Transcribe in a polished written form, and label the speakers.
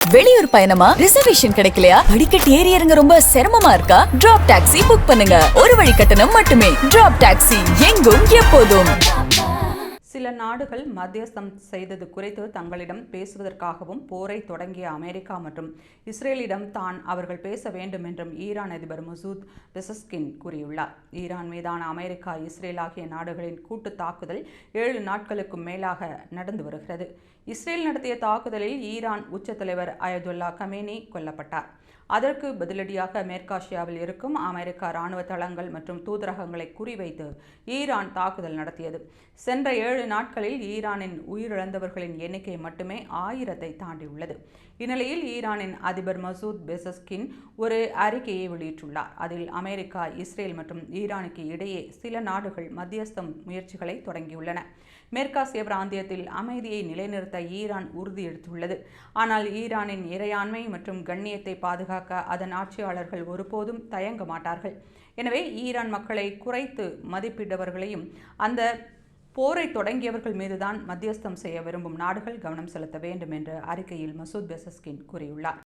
Speaker 1: வெளியூர் பயணமா? ரிசர்வேஷன் கிடைக்கலையா? படிக்கட்டு ஏறி இறங்க ரொம்ப சிரமமா இருக்கா? டிராப் டாக்ஸி புக் பண்ணுங்க. ஒரு வழி கட்டணம் மட்டுமே. டிராப் டாக்ஸி, எங்கும் எப்போதும்.
Speaker 2: சில நாடுகள் மத்தியஸ்தம் செய்தது குறித்து தங்களிடம் பேசுவதற்காகவும் போரை தொடங்கிய அமெரிக்கா மற்றும் இஸ்ரேலிடம் தான் அவர்கள் பேச வேண்டும் என்றும் ஈரான் அதிபர் மசூத் பெசஸ்கின் கூறியுள்ளார். ஈரான் மீதான அமெரிக்கா, இஸ்ரேல் ஆகிய நாடுகளின் கூட்டு தாக்குதல் 7 நாட்களுக்கும் மேலாக நடந்து வருகிறது. இஸ்ரேல் நடத்திய தாக்குதலில் ஈரான் உச்ச தலைவர் அயதுல்லா கமேனி கொல்லப்பட்டார். அதற்கு பதிலடியாக மேற்காசியாவில் இருக்கும் அமெரிக்கா இராணுவ தளங்கள் மற்றும் தூதரகங்களை குறிவைத்து ஈரான் தாக்குதல் நடத்தியது. சென்ற 7 நாட்களில் ஈரானின் உயிரிழந்தவர்களின் எண்ணிக்கை மட்டுமே 1000-ஐ தாண்டியுள்ளது. இந்நிலையில் ஈரானின் அதிபர் மசூத் பெசஸ்கின் ஒரு அறிக்கையை வெளியிட்டுள்ளார். அதில் அமெரிக்கா, இஸ்ரேல் மற்றும் ஈரானுக்கு இடையே சில நாடுகள் மத்தியஸ்தம் முயற்சிகளை தொடங்கியுள்ளன. மேற்காசிய பிராந்தியத்தில் அமைதியை நிலைநிறுத்த ஈரான் உறுதியெடுத்துள்ளது. ஆனால் ஈரானின் இறையாண்மை மற்றும் கண்ணியத்தை பாதுகாக்க அதன் ஆட்சியாளர்கள் ஒருபோதும் தயங்க மாட்டார்கள். எனவே ஈரான் மக்களை குறைத்து மதிப்பிட்டவர்களையும் அந்த போரை தொடங்கியவர்கள் மீதுதான் மத்தியஸ்தம் செய்ய விரும்பும் நாடுகள் கவனம் செலுத்த வேண்டும் என்று அறிக்கையில் மசூத் பெசஸ்கின் கூறியுள்ளார்.